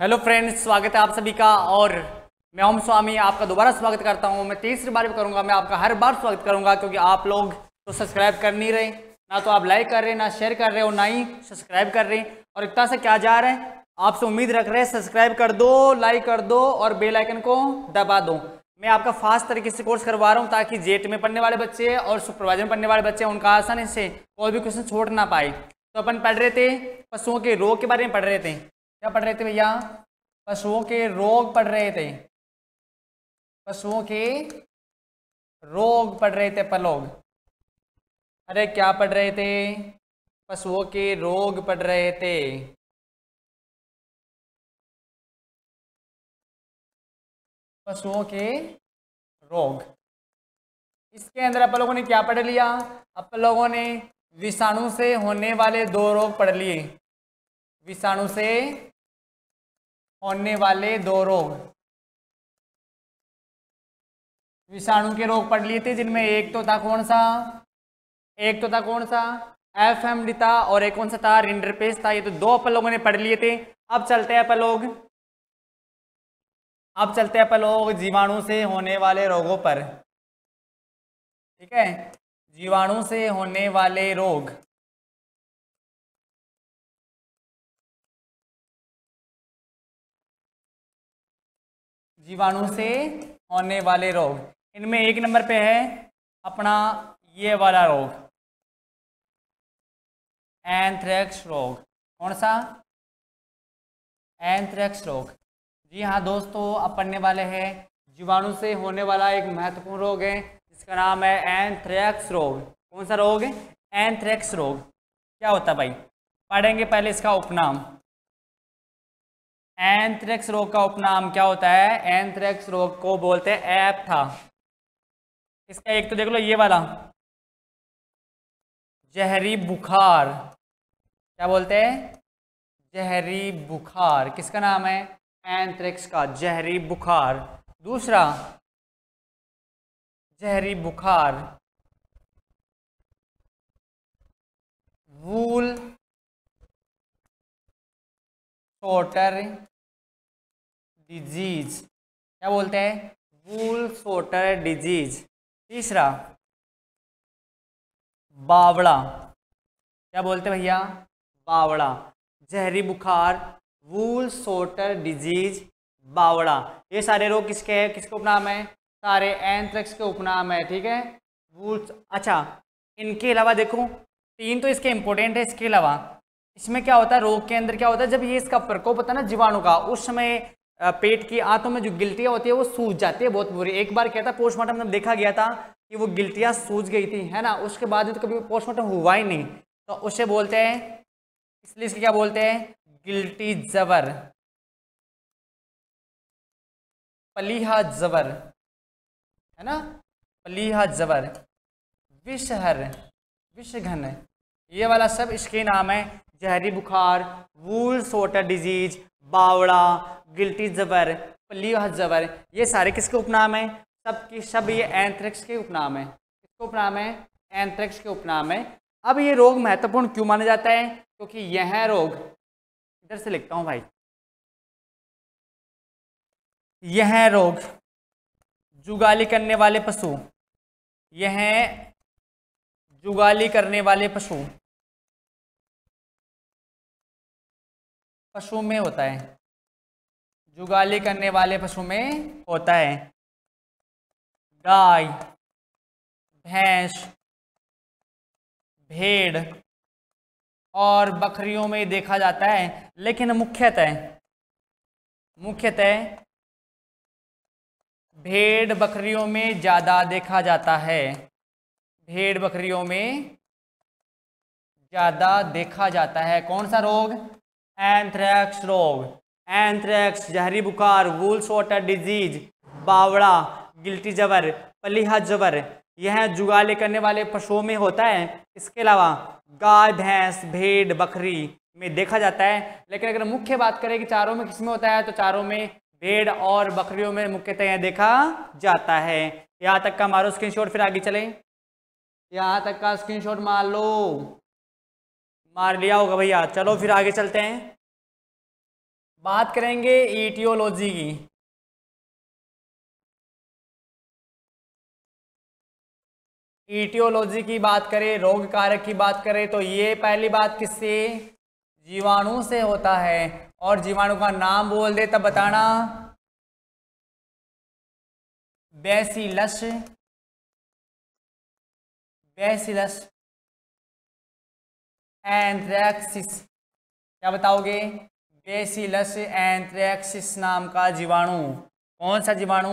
Hello friends, स्वागत है आप सभी का। और मैं ओम स्वामी आपका दोबारा स्वागत करता हूं। मैं तीसरी बार भी करूंगा, मैं आपका हर बार स्वागत करूंगा क्योंकि आप लोग तो सब्सक्राइब कर नहीं रहे, ना तो आप लाइक कर रहे हैं, ना शेयर कर रहे हो, ना ही सब्सक्राइब कर रहे हैं। और इतना से क्या जा रहा है, आपसे उम्मीद रख रहे हैं सब्सक्राइब कर दो, लाइक कर दो और बेल आइकन को दबा दो। मैं आपका फास्ट तरीके से कोर्स करवा रहा हूँ ताकि जेट में पढ़ने वाले बच्चे और सुपरवाइजर में पढ़ने वाले बच्चे उनका आसानी से कोई भी क्वेश्चन छोड़ ना पाए। तो अपन पढ़ रहे थे पशुओं के रोग के बारे में पढ़ रहे थे। क्या पढ़ रहे थे भैया? पशुओं के रोग पढ़ रहे थे। पशुओं के रोग पढ़ रहे थे पलोग। अरे क्या पढ़ रहे थे? पशुओं के रोग पढ़ रहे थे। पशुओं के रोग। इसके अंदर अपन लोगों ने क्या पढ़ लिया? अपन लोगों ने विषाणु से होने वाले 2 रोग पढ़ लिए। विषाणु से होने वाले 2 रोग, विषाणु के रोग पढ़ लिए थे, जिनमें एक तो था कौन सा? एफएमडी था और एक कौन सा था? रिंडरपेस्ट था। ये तो 2 अपन लोगों ने पढ़ लिए थे। अब चलते हैं अपन लोग जीवाणु से होने वाले रोगों पर। ठीक है, जीवाणु से होने वाले रोग। जीवाणु से होने वाले रोग, इनमें 1 नंबर पे है अपना ये वाला रोग, एंथ्रेक्स रोग। कौन सा? एंथ्रेक्स रोग। जी हाँ दोस्तों, अब पढ़ने वाले हैं जीवाणु से होने वाला एक महत्वपूर्ण रोग है जिसका नाम है एंथ्रेक्स रोग। कौन सा रोग? एंथ्रेक्स रोग। क्या होता है भाई? पढ़ेंगे पहले इसका उपनाम। एंथ्रेक्स रोग का उपनाम क्या होता है? एंथ्रेक्स रोग को बोलते हैं एप्था। इसका एक तो देख लो ये वाला, जहरी बुखार। क्या बोलते हैं? जहरी बुखार। किसका नाम है? एंथ्रेक्स का, जहरी बुखार। दूसरा जहरी बुखार वूल सोटर डिजीज। क्या बोलते हैं? वूल सोटर डिजीज। तीसरा बावड़ा। क्या बोलते हैं भैया? बावड़ा। जहरी बुखार, वूल सोटर डिजीज, बावड़ा। ये सारे रोग किसके हैं? किसके उपनाम है? सारे एंथ्रेक्स के उपनाम है। ठीक है, वूल। अच्छा, इनके अलावा देखो 3 तो इसके इंपॉर्टेंट है। इसके अलावा इसमें क्या होता है, रोग के अंदर क्या होता है, जब ये इसका प्रकोप होता है ना जीवाणु का, उस समय पेट की आंतों में जो गिल्टियां होती है वो सूज जाती है बहुत बुरी। एक बार क्या था, पोस्टमार्टम में देखा गया था कि वो गिल्टियां सूज गई थी, है ना। उसके बाद तो कभी पोस्टमार्टम हुआ ही नहीं, तो उसे बोलते हैं, इसलिए इसके क्या बोलते हैं? गिल्टी जबर, पलीहा जबर, है ना, पलीहा जबर। विषहर, विषघन, ये वाला सब इसके नाम है। जहरी बुखार, वूल सोटर डिजीज, बावड़ा, गिल्टी जबर, पलीहा जबर, ये सारे किसके उपनाम है? सब ये एंथ्रेक्स के उपनाम है। किसके उपनाम है? एंथ्रेक्स के उपनाम है। अब ये रोग महत्वपूर्ण क्यों माना जाता है? क्योंकि यह रोग, इधर से लिखता हूं भाई, यह रोग जुगाली करने वाले पशु, यह जुगाली करने वाले पशु में होता है। जुगाली करने वाले पशु में होता है। गाय, भैंस, भेड़ और बकरियों में देखा जाता है, लेकिन मुख्यतः भेड़ बकरियों में ज़्यादा देखा जाता है। भेड़ बकरियों में ज़्यादा देखा जाता है। कौन सा रोग? एंथ्रेक्स रोग। एंथ्रेक्स, जहरी बुखार, वूल सोटर डिजीज, बावड़ा, गिल्टी जबर, पलीहा जबर, यह जुगाली करने वाले पशुओं में होता है। इसके अलावा गाय, भैंस, भेड़, बकरी में देखा जाता है। लेकिन अगर मुख्य बात करें कि चारों में किसमें होता है, तो चारों में, भेड़ और बकरियों में मुख्यतः यह देखा जाता है। यहाँ तक का मारो स्क्रीनशॉट, फिर आगे चलें। यहाँ तक का स्क्रीनशॉट मार लो। मार लिया होगा भैया, चलो फिर आगे चलते हैं। बात करेंगे ईटियोलॉजी की। ईटियोलॉजी की बात करें, रोग कारक की बात करें, तो ये पहली बात किससे, जीवाणु से होता है। और जीवाणु का नाम बोल दे तब बताना, बैसिलस, बैसिलस एंथ्रेक्सिस। क्या बताओगे, बैसिलस एंथ्रेक्सिस नाम का जीवाणु। कौन सा जीवाणु,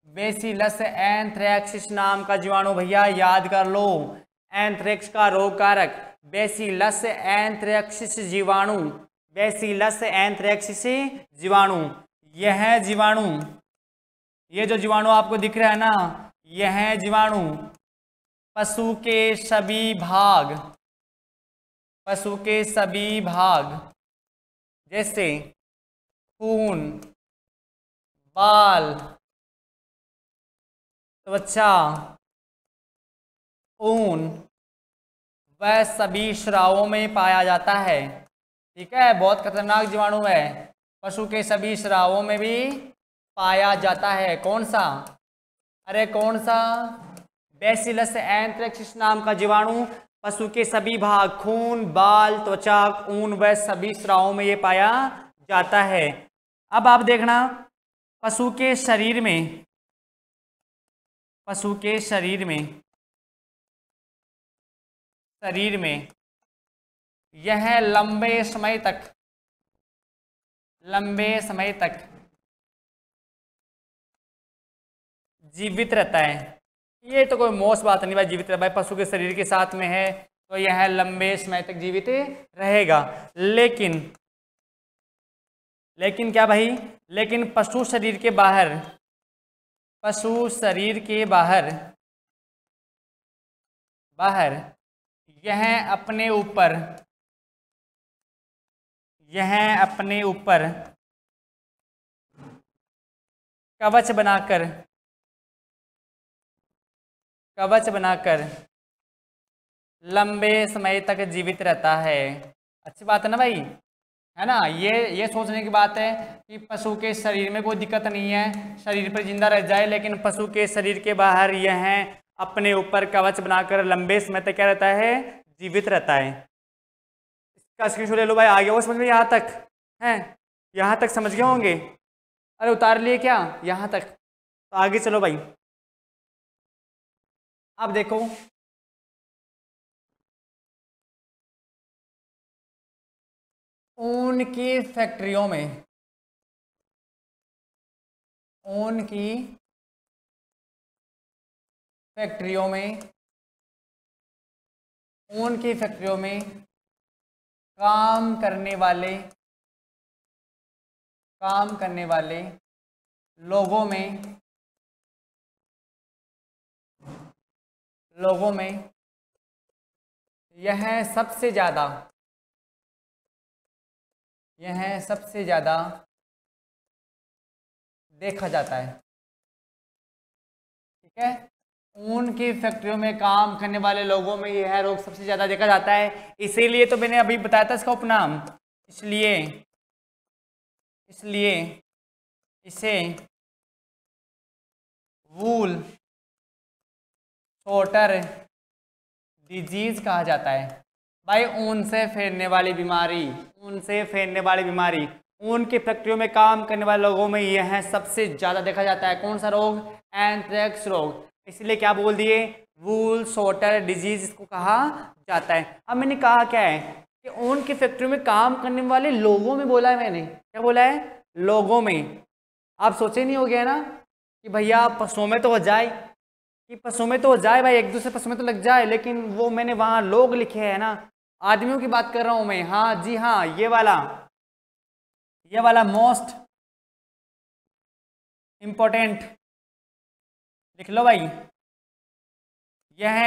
बैसिलस एंथ्रेक्सिस नाम का जीवाणु। भैया याद कर लो, एंथ्रेक्स का रोग कारक बैसिलस एंथ्रेक्सिस जीवाणु, बैसिलस एंथ्रेक्सिस जीवाणु। यह जीवाणु, ये जो जीवाणु आपको दिख रहा है ना, यह जीवाणु पशु के सभी भाग, पशु के सभी भाग जैसे खून, बाल, त्वचा, ऊन, वह सभी स्रावों में पाया जाता है। ठीक है, बहुत खतरनाक जीवाणु है, पशु के सभी स्रावों में भी पाया जाता है। कौन सा, अरे कौन सा, बैसिलस एंथ्रेक्सिस नाम का जीवाणु पशु के सभी भाग, खून, बाल, त्वचा, ऊन, वह सभी स्रावों में ये पाया जाता है। अब आप देखना, पशु के शरीर में, पशु के शरीर में, शरीर में यह लंबे समय तक, लंबे समय तक जीवित रहता है। ये तो कोई मौस बात नहीं भाई, जीवित रहे भाई, पशु के शरीर के साथ में है तो यह लंबे समय तक जीवित रहेगा। लेकिन क्या भाई, लेकिन पशु शरीर के बाहर, पशु शरीर के बाहर, बाहर यह अपने ऊपर, यह अपने ऊपर कवच बनाकर, कवच बनाकर लंबे समय तक जीवित रहता है। अच्छी बात है ना भाई, है ना। ये सोचने की बात है कि पशु के शरीर में कोई दिक्कत नहीं है, शरीर पर जिंदा रह जाए, लेकिन पशु के शरीर के बाहर यह अपने ऊपर कवच बनाकर लंबे समय तक क्या रहता है, जीवित रहता है। इसका स्क्रीनशॉट ले लो भाई। आ गया वो समझ में, यहाँ तक है, यहाँ तक समझ गए होंगे। अरे उतार लिए क्या, यहाँ तक, तो आगे चलो भाई। अब देखो, ऊन की फैक्ट्रियों में, ऊन की फैक्ट्रियों में, ऊन की फैक्ट्रियों में काम करने वाले, काम करने वाले लोगों में, लोगों में यह सबसे ज़्यादा, यह सबसे ज़्यादा देखा जाता है। ठीक है, ऊन की फैक्ट्रियों में काम करने वाले लोगों में यह रोग सबसे ज़्यादा देखा जाता है। इसीलिए तो मैंने अभी बताया था इसका उपनाम, इसलिए इसलिए इसे वूल शॉर्टर डिजीज कहा जाता है। भाई ऊन से फैलने वाली बीमारी, ऊन से फैलने वाली बीमारी, ऊन की फैक्ट्रियों में काम करने वाले लोगों में यह सबसे ज़्यादा देखा जाता है। कौन सा रोग, एंथ्रेक्स रोग। इसलिए क्या बोल दिए, वूल शॉर्टर डिजीज इसको कहा जाता है। अब मैंने कहा क्या है कि ऊन की फैक्ट्री में काम करने वाले लोगों में बोला है मैंने, क्या बोला है, लोगों में। आप सोचे नहीं हो गया ना कि भैया पशुओं में तो हो जाए, कि पशुओं में तो हो जाए भाई, एक दूसरे पशु में तो लग जाए, लेकिन वो मैंने वहाँ लोग लिखे हैं ना, आदमियों की बात कर रहा हूँ मैं। हाँ जी हाँ, ये वाला मोस्ट इंपॉर्टेंट लिख लो भाई। यह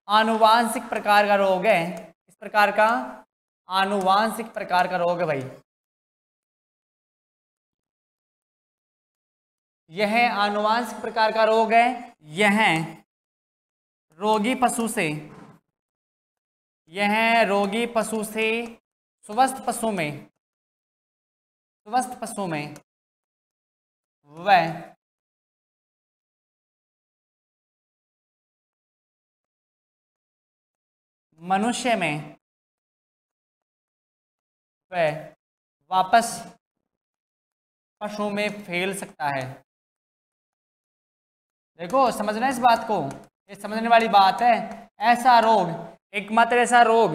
आनुवांशिक प्रकार का रोग है, इस प्रकार का आनुवांशिक प्रकार का रोग है भाई। यह आनुवांशिक प्रकार का रोग है। यह रोगी पशु से, यह रोगी पशु से स्वस्थ पशु में वह मनुष्य में वह वापस पशु में फैल सकता है। देखो समझना इस बात को, ये समझने वाली बात है। ऐसा रोग, एकमात्र ऐसा रोग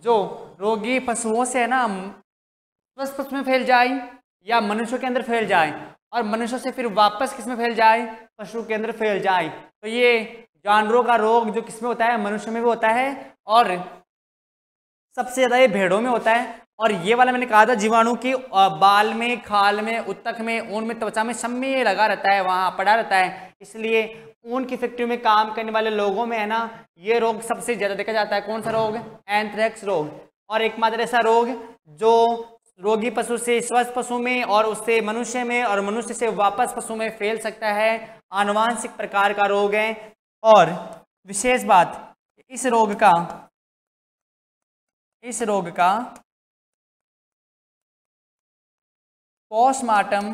जो रोगी पशुओं से है ना स्वस्थ पशु में फैल जाए या मनुष्य के अंदर फैल जाए और मनुष्य से फिर वापस किस में फैल जाए, पशु के अंदर फैल जाए। तो ये जानवरों का रोग जो किस में होता है, मनुष्य में भी होता है और सबसे ज़्यादा ये भेड़ों में होता है। और ये वाला मैंने कहा था जीवाणु की बाल में, खाल में, उत्तक में, ऊन में, त्वचा में, सब में ये लगा रहता है, वहाँ पड़ा रहता है। इसलिए ऊन की फैक्ट्री में काम करने वाले लोगों में है ना ये रोग सबसे ज़्यादा देखा जाता है। कौन सा रोग? एंथ्रेक्स रोग। और एकमात्र ऐसा रोग जो रोगी पशु से स्वस्थ पशु में और उससे मनुष्य में और मनुष्य से वापस पशु में फैल सकता है, आनुवांशिक प्रकार का रोग है। और विशेष बात, इस रोग का पोस्टमार्टम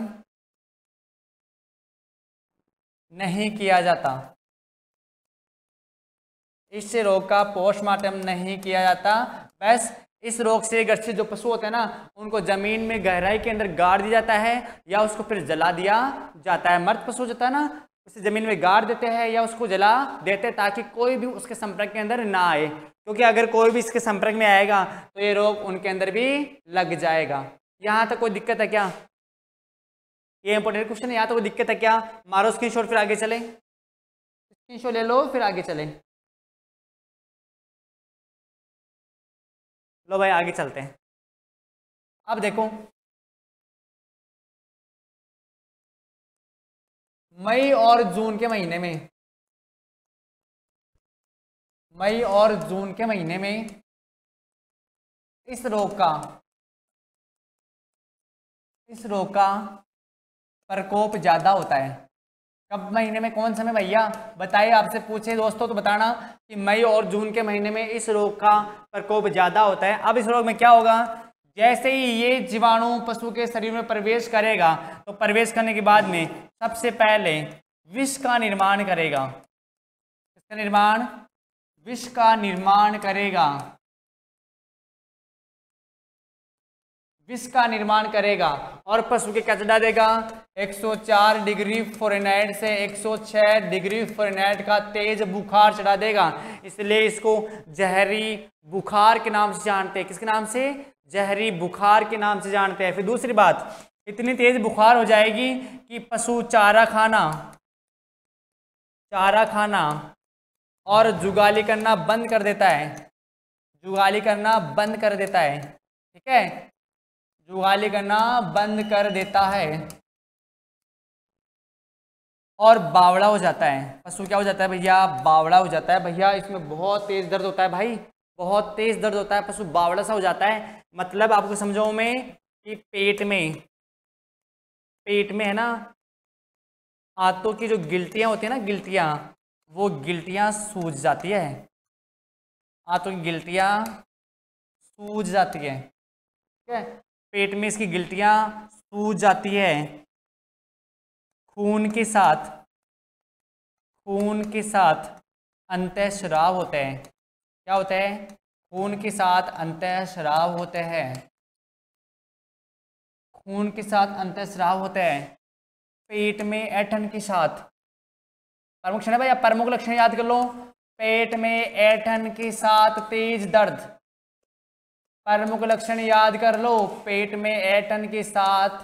नहीं किया जाता। इस रोग का पोस्टमार्टम नहीं किया जाता। बस इस रोग से ग्रसित जो पशु होते हैं ना उनको जमीन में गहराई के अंदर गाड़ दिया जाता है या उसको फिर जला दिया जाता है। मृत पशु होता है ना उसे जमीन में गाड़ देते हैं या उसको जला देते हैं ताकि कोई भी उसके संपर्क के अंदर ना आए, क्योंकि अगर कोई भी इसके संपर्क में आएगा तो ये रोग उनके अंदर भी लग जाएगा। यहाँ तक कोई दिक्कत है क्या? ये इंपॉर्टेंट क्वेश्चन है। यहाँ तक कोई दिक्कत है क्या? मारो स्क्रीनशॉट फिर आगे चले, स्क्रीनशॉट ले लो फिर आगे चले। लो भाई आगे चलते हैं। अब देखो मई और जून के महीने में, मई और जून के महीने में इस रोग का प्रकोप ज्यादा होता है। कब महीने में? कौन सा में भैया बताइए? आपसे पूछे दोस्तों तो बताना कि मई और जून के महीने में इस रोग का प्रकोप ज्यादा होता है। अब इस रोग में क्या होगा, जैसे ही ये जीवाणु पशु के शरीर में प्रवेश करेगा तो प्रवेश करने के बाद में सबसे पहले विष का निर्माण करेगा। किसका निर्माण? विष का निर्माण करेगा। विष का निर्माण करेगा और पशु के क्या चढ़ा देगा? 104 डिग्री फ़ारेनहाइट से 106 डिग्री फ़ारेनहाइट का तेज बुखार चढ़ा देगा। इसलिए इसको जहरी बुखार के नाम से जानते हैं। किसके नाम से? जहरी बुखार के नाम से जानते हैं। फिर दूसरी बात, इतनी तेज बुखार हो जाएगी कि पशु चारा खाना और जुगाली करना बंद कर देता है। जुगाली करना बंद कर देता है, ठीक है, जुगाली करना बंद कर देता है और बावड़ा हो जाता है। पशु क्या हो जाता है भैया? बावड़ा हो जाता है। भैया इसमें बहुत तेज दर्द होता है भाई, बहुत तेज दर्द होता है, पशु बावड़ा सा हो जाता है। मतलब आपको समझो में कि पेट में है ना हाथों की जो गिल्टियाँ होती है ना, गिल्टियाँ, वो गिल्टियाँ सूज जाती है। हाथों की गिल्टियाँ सूज जाती है, ठीक है, पेट में इसकी गिल्टियाँ सूज जाती है। खून के साथ अंतःस्राव होते हैं। क्या होते हैं? खून के साथ अंतःस्राव होते हैं। खून के साथ अंतःस्राव होते हैं। पेट में ऐंठन के साथ, प्रमुख लक्षण है भैया, प्रमुख लक्षण याद कर लो। पेट में ऐंठन के साथ तेज दर्द, प्रमुख लक्षण याद कर लो। पेट में ऐंठन के साथ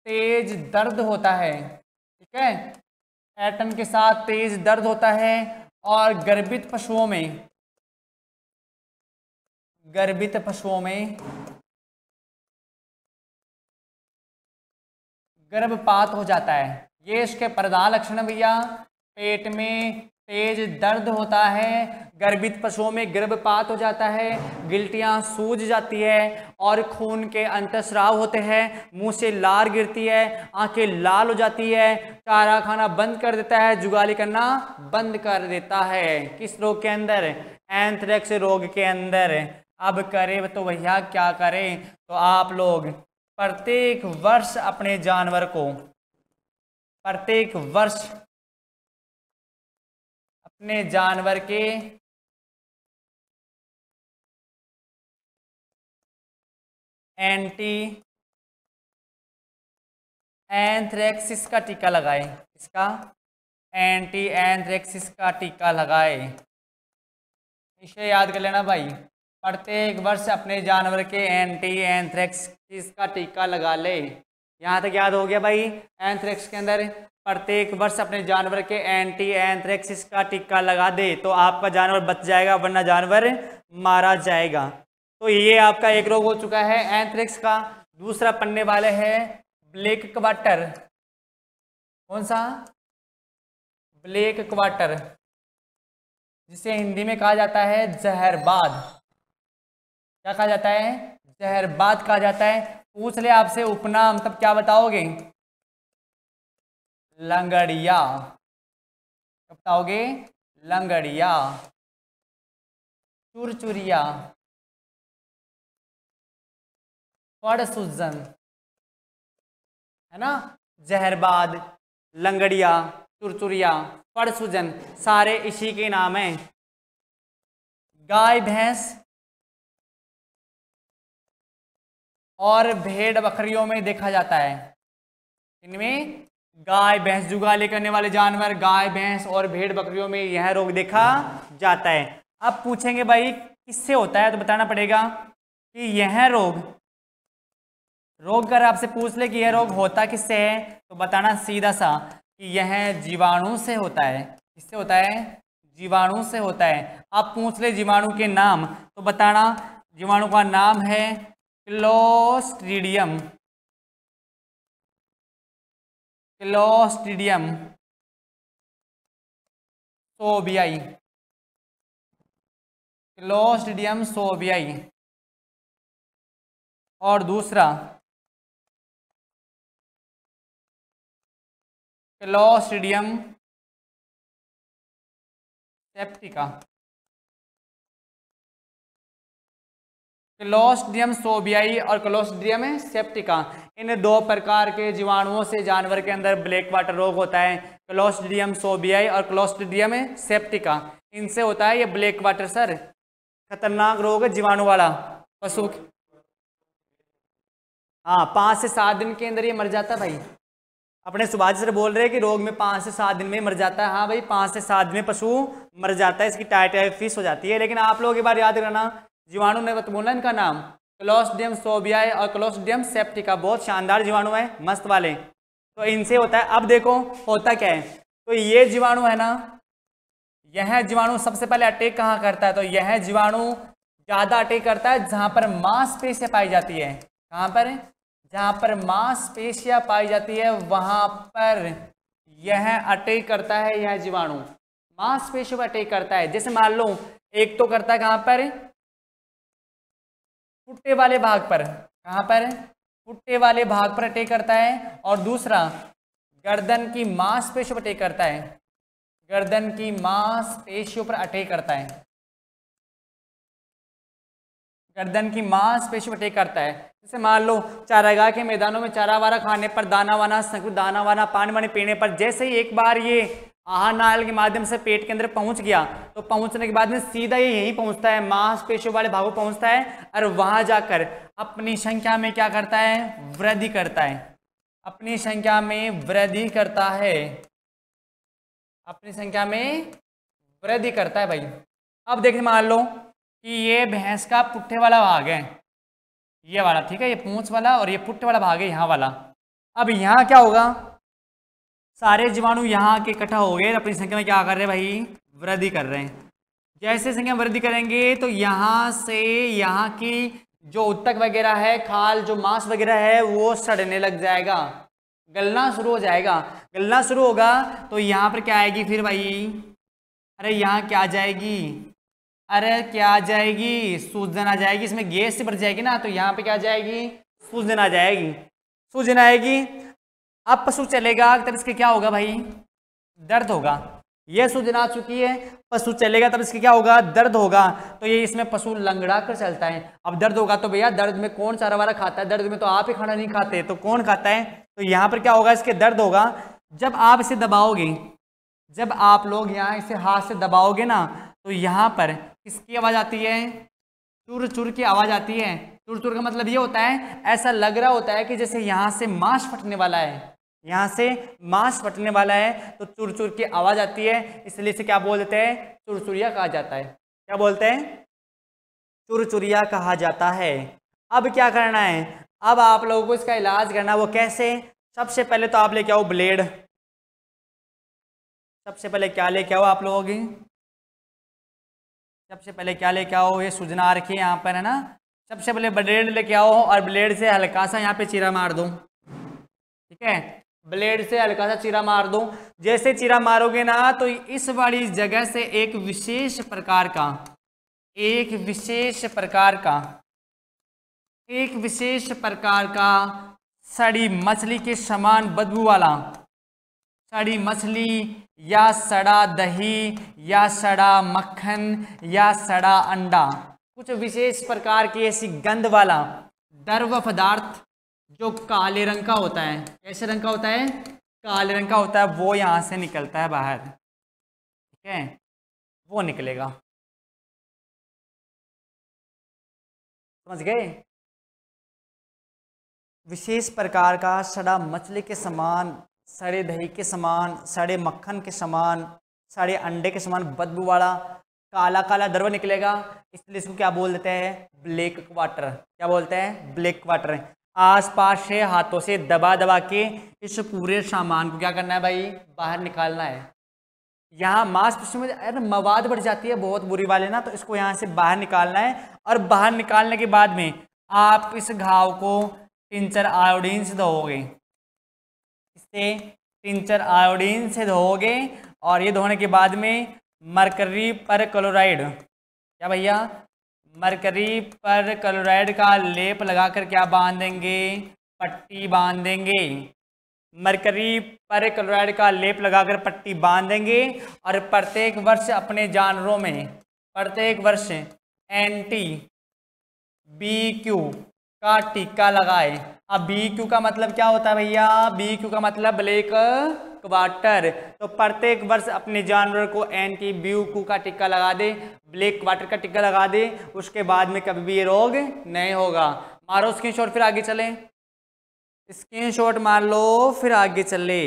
तेज दर्द होता है, ठीक है, ऐंठन के साथ तेज दर्द होता है। और गर्भित पशुओं में गर्भपात हो जाता है। ये इसके प्रधान लक्षण है भैया। पेट में तेज दर्द होता है, गर्भित पशुओं में गर्भपात हो जाता है, गिल्टियां सूज जाती है और खून के अंतस्राव होते हैं, मुंह से लार गिरती है, आंखें लाल हो जाती है, चारा खाना बंद कर देता है, जुगाली करना बंद कर देता है। किस रोग के अंदर? एंथ्रेक्स रोग के अंदर। अब करें तो भैया क्या करें? तो आप लोग प्रत्येक वर्ष अपने जानवर को, प्रत्येक वर्ष अपने जानवर के एंटी एंथ्रेक्सिस का टीका लगाए। इसका एंटी एंथ्रेक्सिस का टीका लगाए। इसे याद कर लेना भाई, प्रत्येक वर्ष अपने जानवर के एंटी एंथ्रेक्सिस का टीका लगा ले। यहाँ तक याद हो गया भाई? एंथ्रेक्स के अंदर प्रत्येक वर्ष अपने जानवर के एंटी एंथ्रेक्सिस का टीका लगा दे तो आपका जानवर बच जाएगा, वरना जानवर मारा जाएगा। तो ये आपका एक रोग हो चुका है एंथ्रेक्स का। दूसरा पढ़ने वाले है ब्लैक क्वार्टर। कौन सा? ब्लैक क्वार्टर, जिसे हिंदी में कहा जाता है जहरबाद। क्या कहा जाता है? जहरबाद कहा जाता है। पूछ ले आपसे उपनाम, तब क्या बताओगे? लंगड़िया। क्या बताओगे? लंगड़िया, चुरचुरिया, फड़सूजन, है ना? जहरबाद, लंगड़िया, चुरचुरिया, फड़सूजन, सारे इसी के नाम हैं। गाय भैंस और भेड़ बकरियों में देखा जाता है। इनमें गाय भैंस, जुगाली करने वाले जानवर गाय भैंस और भेड़ बकरियों में यह रोग देखा जाता है। अब पूछेंगे भाई किससे होता है, तो बताना पड़ेगा कि यह रोग अगर आपसे पूछ ले कि यह रोग होता किससे है, तो बताना सीधा सा कि यह जीवाणु से होता है। किससे होता है? जीवाणु से होता है। अब पूछ ले जीवाणु के नाम, तो बताना जीवाणु का नाम है क्लोस्ट्रीडियम। क्लोस्ट्रीडियम सोबियाई, क्लोस्ट्रीडियम सोबियाई। और दूसरा क्लोस्ट्रीडियम सेप्टिका। क्लोस्ट्रीडियम सोबियाई और क्लोस्ट्रीडियम सेप्टिका, इन दो प्रकार के जीवाणुओं से जानवर के अंदर ब्लैक क्वार्टर रोग होता है। क्लोस्ट्रीडियम सोबियाई और क्लोस्ट्रीडियम सेप्टिका, इनसे होता है ये ब्लैक क्वार्टर। सर खतरनाक रोग है जीवाणु वाला पशु। हाँ, 5 से 7 दिन के अंदर ये मर जाता है भाई। अपने सुभाष सर बोल रहे हैं कि रोग में 5 से 7 दिन में मर जाता है। हाँ भाई, 5 से 7 दिन में पशु मर जाता है, इसकी टाइफाइड हो जाती है। लेकिन आप लोग एक बार याद करना, जीवाणु ने बोला इनका नाम क्लोस्ट्रीडियम सोबियाई और क्लोस्ट्रीडियम सेप्टिका, बहुत शानदार जीवाणु है, मस्त वाले। तो इनसे होता है। अब देखो होता क्या है, तो ये जीवाणु है ना, यह जीवाणु सबसे पहले अटैक कहाँ करता है? तो यह जीवाणु ज़्यादा अटैक करता है जहाँ पर मांसपेशियाँ पाई जाती है। कहाँ पर? जहाँ पर मांसपेशियाँ पाई जाती है वहाँ पर यह अटैक करता है। यह जीवाणु मांसपेशियों पर अटैक करता है। जैसे मान लो एक तो करता है कहाँ पर? पुट्टे वाले भाग पर। कहाँ पर? पुट्टे वाले भाग पर अटैक करता है। और दूसरा गर्दन की मांसपेशियों पर अटैक करता है। गर्दन की मांसपेशियों पर अटैक करता है। गर्दन की मांसपेशियों पर अटैक करता है। जैसे मान लो चारागाह के मैदानों में चारा वारा खाने पर, दाना वाना पानी वानी पीने पर, जैसे ही एक बार ये आहार नाल के माध्यम से पेट के अंदर पहुंच गया, तो पहुंचने के बाद में सीधा ये यहीं पहुंचता है, मांसपेशियों वाले भागों पहुंचता है और वहां जाकर अपनी संख्या में क्या करता है? वृद्धि करता है। अपनी संख्या में वृद्धि करता है। अपनी संख्या में वृद्धि करता है भाई। अब देखिए मान लो कि ये भैंस का पुट्ठे वाला भाग है, ये वाला, ठीक है, ये पूंछ वाला, और ये पुट्ठे वाला भाग है यहाँ वाला। अब यहाँ क्या होगा? सारे जीवाणु यहाँ के इकट्ठा हो गए, अपनी संख्या में क्या कर रहे हैं भाई? वृद्धि कर रहे हैं। जैसे संख्या वृद्धि करेंगे तो यहाँ से यहाँ की जो उत्तक वगैरह है, खाल, जो मांस वगैरह है, वो सड़ने लग जाएगा, गलना शुरू हो जाएगा। गलना शुरू होगा तो यहाँ पर क्या आएगी फिर भाई? अरे यहाँ क्या आ जाएगी, अरे क्या आ जाएगी, सूजन आ जाएगी, इसमें गैस से भर जाएगी ना, तो यहाँ पे क्या आ जाएगी, सूजन आ जाएगी, सूजन आएगी। अब पशु चलेगा तब इसके क्या होगा भाई, दर्द होगा। ये सूजन आ चुकी है, पशु चलेगा तब इसके क्या होगा, दर्द होगा। तो ये इसमें पशु लंगड़ा कर चलता है। अब दर्द होगा तो भैया दर्द में कौन चारा वारा खाता है, दर्द में तो आप ही खाना नहीं खाते, तो कौन खाता है, तो यहाँ पर क्या होगा, इसके दर्द होगा। जब आप इसे दबाओगे, जब आप लोग यहाँ इसे हाथ से दबाओगे ना, तो यहाँ पर किसकी आवाज़ आती है, चुर चुर की आवाज़ आती है। चुर चुर का मतलब ये होता है, ऐसा लग रहा होता है कि जैसे यहाँ से मांस फटने वाला है, यहाँ से मांस फटने वाला है, तो चुर चुर की आवाज़ आती है, इसलिए इसे क्या बोल देते हैं, चुरचुरिया कहा जाता है। क्या बोलते हैं, चुरचुरिया कहा जाता है। अब क्या करना है, अब आप लोगों को इसका इलाज करना है। वो कैसे, सबसे पहले तो आप लेके आओ ब्लेड। सबसे पहले क्या लेके आओ आप लोगों की, सबसे पहले क्या लेके आओ, ये सूजना आ रखी है यहाँ पर है ना, सबसे पहले ब्लेड लेके आओ और ब्लेड से हल्का सा यहाँ पे चीरा मार दो। ठीक है, ब्लेड से हल्का सा चीरा मार दो। जैसे चीरा मारोगे ना, तो इस वाली जगह से एक विशेष प्रकार का, एक विशेष प्रकार का, एक विशेष प्रकार का सड़ी मछली के समान बदबू वाला, सड़ी मछली या सड़ा दही या सड़ा मक्खन या सड़ा अंडा, कुछ विशेष प्रकार की ऐसी गंध वाला द्रव पदार्थ जो काले रंग का होता है। कैसे रंग का होता है, काले रंग का होता है, वो यहाँ से निकलता है बाहर। ठीक है, वो निकलेगा, समझ गए। विशेष प्रकार का सड़ा मछली के समान, सड़े दही के समान, सड़े मक्खन के समान, सड़े अंडे के समान बदबू वाला काला काला द्रव निकलेगा, इसलिए इसको क्या बोल देते हैं, ब्लैक वाटर। क्या बोलते हैं, ब्लैक वाटर। आसपास से हाथों से दबा दबा के इस पूरे सामान को क्या करना है भाई, बाहर निकालना है। यहाँ मांसपेशियों में अरे मवाद बढ़ जाती है बहुत बुरी वाले ना, तो इसको यहाँ से बाहर निकालना है। और बाहर निकालने के बाद में आप इस घाव को टिंचर आयोडीन से धोओगे, इससे टिंचर आयोडीन से धोओगे। और ये धोने के बाद में मरकरी पर क्लोराइड, क्या भैया, मरकरी पर क्लोराइड का लेप लगाकर क्या बांधेंगे, पट्टी बांधेंगे। मरकरी पर क्लोराइड का लेप लगाकर पट्टी बांधेंगे। और प्रत्येक वर्ष अपने जानवरों में, प्रत्येक वर्ष एंटी BQ का टीका लगाए। अब BQ का मतलब क्या होता है भैया, BQ का मतलब ब्लैक क्वार्टर। तो प्रत्येक वर्ष अपने जानवर को एंटी BQ का टीका लगा दे, ब्लैक क्वार्टर का टीका लगा दे, उसके बाद में कभी भी ये रोग नहीं होगा। मारो स्क्रीनशॉट, फिर आगे चले। स्क्रीनशॉट मार लो, फिर आगे चले।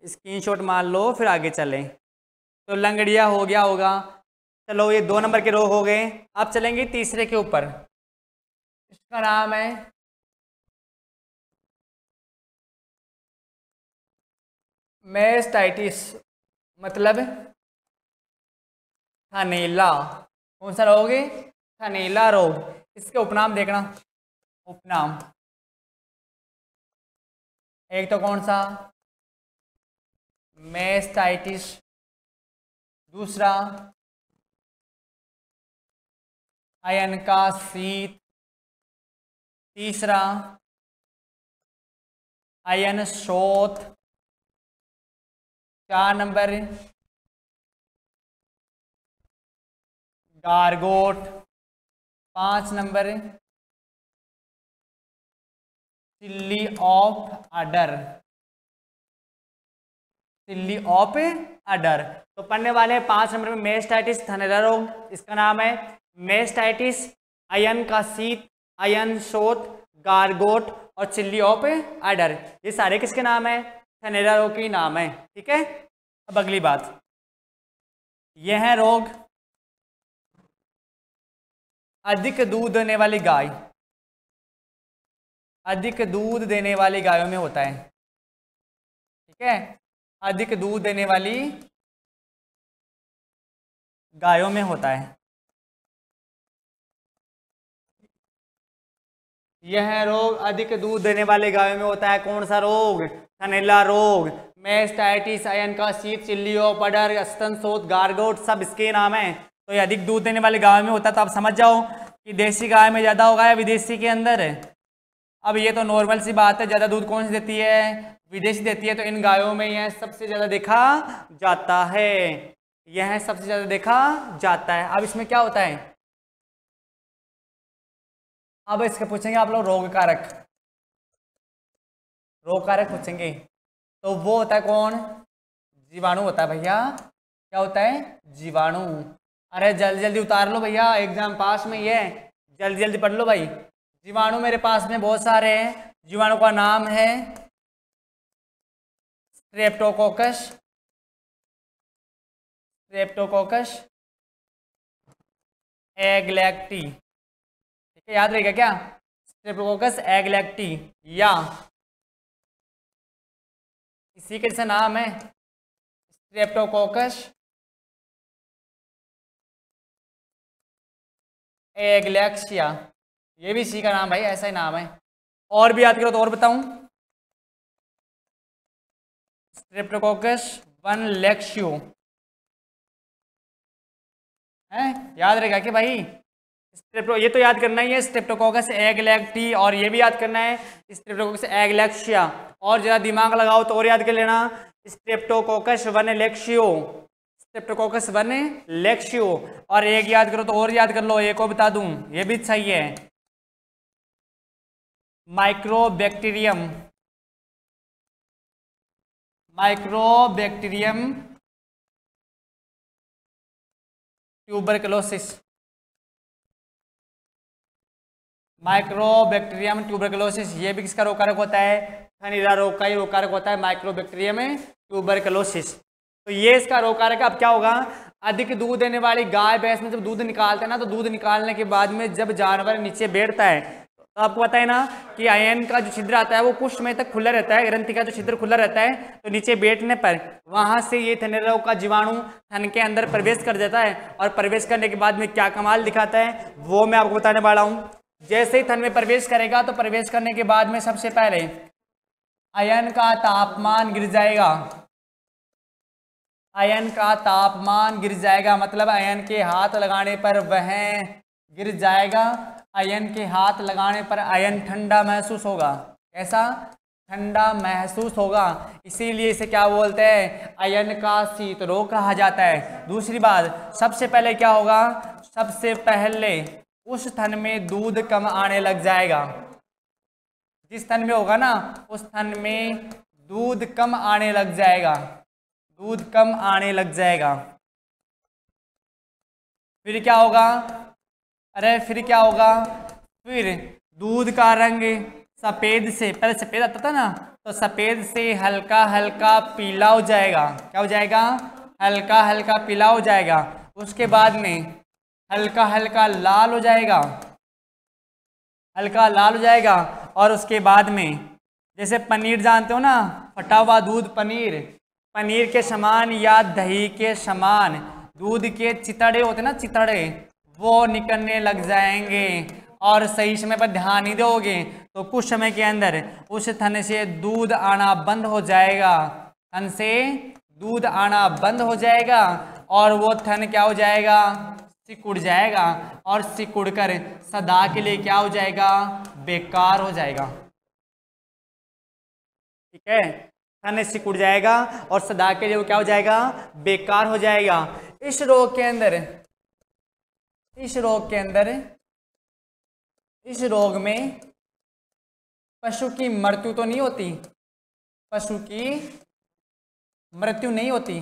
स्क्रीनशॉट मार लो, फिर आगे चले। तो लंगड़िया हो गया होगा, चलो ये 2 नंबर के रोग हो गए। अब चलेंगे तीसरे के ऊपर, इसका नाम है मैस्टाइटिस, मतलब थनैला। कौन सा रोग है, थनैला रोग। इसके उपनाम देखना, उपनाम एक तो कौन सा, मैस्टाइटिस, दूसरा आयन का शीत, तीसरा आयन शोथ, 4 नंबर गारगोट, 5 नंबर सिल्ली ऑफ अडर, सिल्ली ऑफ अडर। तो पढ़ने वाले 5 नंबर में मैस्टाइटिस थनैला रोग, इसका नाम है मैस्टाइटिस, आयन का शीत, आयन शोथ, गारगोट और चिल्ली ऑफ अडर। ये सारे किसके नाम है, थनैला रोग के नाम है। ठीक है, अब अगली बात, यह है रोग अधिक दूध देने वाली गाय, अधिक दूध देने वाली गायों में होता है। ठीक है, अधिक दूध देने वाली गायों में होता है। यह रोग अधिक दूध देने वाले गायों में होता है। कौन सा रोग, थनैला रोग, मैस्टाइटिस, अयन का शीत, चिल्लियो, पडर, स्तन शोथ, गारगोट, सब इसके नाम है। तो ये अधिक दूध देने वाले गाय में होता है, तो आप समझ जाओ कि देसी गाय में ज़्यादा होगा या विदेशी के अंदर। अब ये तो नॉर्मल सी बात है, ज़्यादा दूध कौन सी देती है? विदेशी देती है। तो इन गायों में यह सबसे ज़्यादा देखा जाता है, यह सबसे ज़्यादा देखा जाता है। अब इसमें क्या होता है? अब इसके पूछेंगे आप लोग रोग कारक, रोग कारक पूछेंगे। तो वो होता है कौन? जीवाणु होता है भैया। क्या होता है? जीवाणु। अरे जल्दी जल्दी उतार लो भैया, एग्जाम पास में ये है, जल्दी जल्दी पढ़ लो भाई। जीवाणु मेरे पास में बहुत सारे हैं। जीवाणु का नाम है स्ट्रेप्टोकोकस, स्ट्रेप्टोकोकस एग्लैक्टी। ठीक है, याद रहेगा क्या? स्ट्रेप्टोकोकस एग्लैक्टी, या इसी के जैसा नाम है स्ट्रेप्टोकोकस एग्लैक्सिया, ये भी इसी का नाम भाई, ऐसा ही नाम है। और भी याद करो तो और बताऊं, स्ट्रेप्टोकोकस वन लेक्सियो है, याद रहेगा कि भाई ये तो याद करना ही है, स्ट्रेप्टोकोकस एग्लैक्टी, और ये भी याद करना है स्ट्रेप्टोकोकस एग्लैक्सिया। और जरा दिमाग लगाओ तो और याद कर लेना, स्ट्रेप्टोकोकस वन लेक्सियो, स्ट्रेप्टोकोकस वन लेक्सियो। और एक याद करो तो और याद कर लो, एक और बता दूं, ये भी सही है, mycobacterium, mycobacterium tuberculosis, mycobacterium tuberculosis, ये भी किसका रोग कारक होता है? थनैला रोग का ही रोग कारक होता है, माइक्रोबैक्टीरियम ट्यूबरकुलोसिस। तो ये इसका रोग कारक। अब क्या होगा? अधिक दूध देने वाली गाय भैंस में जब दूध निकालते हैं ना, तो दूध निकालने के बाद में जब जानवर नीचे बैठता है, तो आपको पता है ना कि आयन का जो छिद्र आता है वो कुछ समय तक खुला रहता है, ग्रंथि का जो छिद्र खुला रहता है, तो नीचे बैठने पर वहां से ये थनैला रोग का जीवाणु थन के अंदर प्रवेश कर जाता है, और प्रवेश करने के बाद में क्या कमाल दिखाता है वो मैं आपको बताने वाला हूँ। जैसे ही थन में प्रवेश करेगा, तो प्रवेश करने के बाद में सबसे पहले आयन का तापमान गिर जाएगा, आयन का तापमान गिर जाएगा, मतलब आयन के हाथ लगाने पर वह गिर जाएगा। आयन के हाथ लगाने पर आयन ठंडा महसूस होगा। ऐसा ठंडा महसूस होगा, इसीलिए इसे क्या बोलते हैं? आयन का शीत रोग कहा जाता है। दूसरी बात, सबसे पहले क्या होगा? सबसे पहले उस थन में दूध कम आने लग जाएगा। जिस थन में होगा ना, उस थन में दूध कम आने लग जाएगा, दूध कम आने लग जाएगा। फिर क्या होगा? अरे फिर क्या होगा? फिर दूध का रंग सफ़ेद से, पहले सफ़ेद आता था ना, तो सफ़ेद से हल्का हल्का पीला हो जाएगा। क्या हो जाएगा? हल्का हल्का पीला हो जाएगा। उसके बाद में हल्का हल्का लाल हो जाएगा, हल्का लाल हो जाएगा। और उसके बाद में जैसे पनीर जानते हो ना, फटा हुआ दूध पनीर, पनीर के समान या दही के समान दूध के चितड़े होते ना, चितड़े, वो निकलने लग जाएंगे। और सही समय पर ध्यान नहीं दोगे तो कुछ समय के अंदर उस थन से दूध आना बंद हो जाएगा, थन से दूध आना बंद हो जाएगा, और वो थन क्या हो जाएगा? सिकुड़ जाएगा, और सिकुड़ कर सदा के लिए क्या हो जाएगा? बेकार हो जाएगा। ठीक है, थन सिकुड़ जाएगा और सदा के लिए वो क्या हो जाएगा? बेकार हो जाएगा। इस रोग के अंदर, इस रोग के अंदर, इस रोग में पशु की मृत्यु तो नहीं होती, पशु की मृत्यु नहीं होती,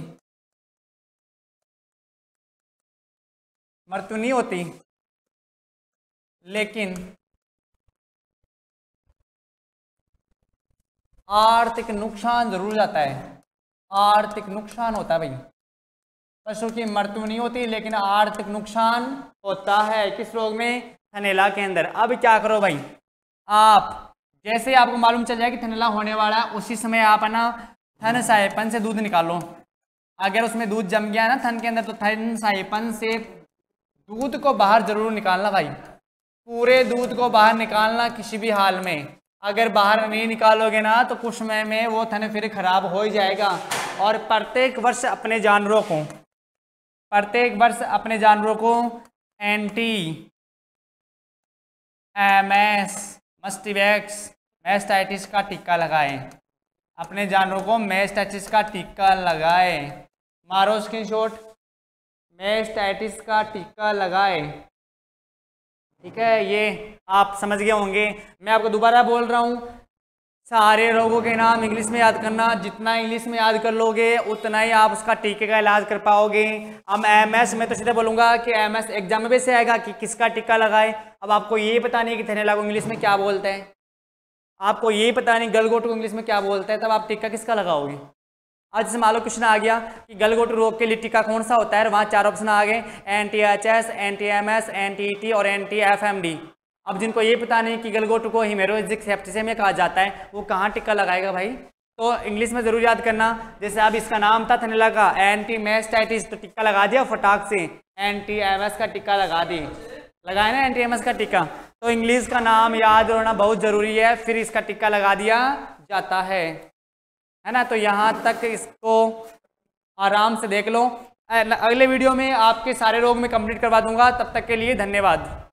मृत्यु नहीं होती, लेकिन आर्थिक नुकसान जरूर जाता है। आर्थिक नुकसान होता है भाई। पशु की मृत्यु नहीं होती, लेकिन आर्थिक नुकसान होता है। किस रोग में? थनैला के अंदर। अब क्या करो भाई, आप जैसे आपको मालूम चल जाए कि थनैला होने वाला है, उसी समय आप है ना थन साइपन से दूध निकालो। अगर उसमें दूध जम गया ना थन के अंदर, तो थन साइपन से दूध को बाहर जरूर निकालना भाई, पूरे दूध को बाहर निकालना किसी भी हाल में। अगर बाहर नहीं निकालोगे ना तो कुछ समय में वो थन फिर खराब हो ही जाएगा। और प्रत्येक वर्ष अपने जानवरों को एंटी एमएस मैस्टाइटिस का टीका लगाएं। अपने जानवरों को मैस्टाइटिस का टीका लगाएं। मारो स्क्रीनशॉट, मैस्टाइटिस का टीका लगाएं। ठीक है, ये आप समझ गए होंगे। मैं आपको दोबारा बोल रहा हूँ, सारे रोगों के नाम इंग्लिश में याद करना। जितना इंग्लिश में याद कर लोगे उतना ही आप उसका टीके का इलाज कर पाओगे। अब एमएस में तो सीधे बोलूँगा कि एमएस एग्जाम में भी से आएगा कि किसका टीका लगाए। अब आपको ये पता नहीं कि थैलेला को इंग्लिश में क्या बोलते हैं, आपको ये पता नहीं गलगोटू को इंग्लिश में क्या बोलते हैं, तब आप टीका किसका लगाओगे। आज जैसे मान लो क्वेश्चन आ गया कि गलगोटू रोग के लिए टीका कौन सा होता है, वहाँ 4 ऑप्शन आ गए, एंटी-एचएस, एंटी-एमएस, एंटी-टी और एंटी-एफएमडी। अब जिनको ये पता नहीं कि गलगोटू को हीमोरेजिक सेप्टिसेमिया कहा जाता है, वो कहाँ टिक्का लगाएगा भाई। तो इंग्लिश में जरूर याद करना। जैसे अब इसका नाम था थैलेला का एंटी मैस्टाइटिस, तो टिक्का लगा दिया फटाक से, एंटी एमएस का टिक्का लगा दी, लगाया ना एंटी एमएस का टिक्का। तो इंग्लिश का नाम याद होना बहुत ज़रूरी है, फिर इसका टिक्का लगा दिया जाता है ना। तो यहाँ तक इसको आराम से देख लो। अगले वीडियो में आपके सारे रोग में कंप्लीट करवा दूंगा। तब तक के लिए धन्यवाद।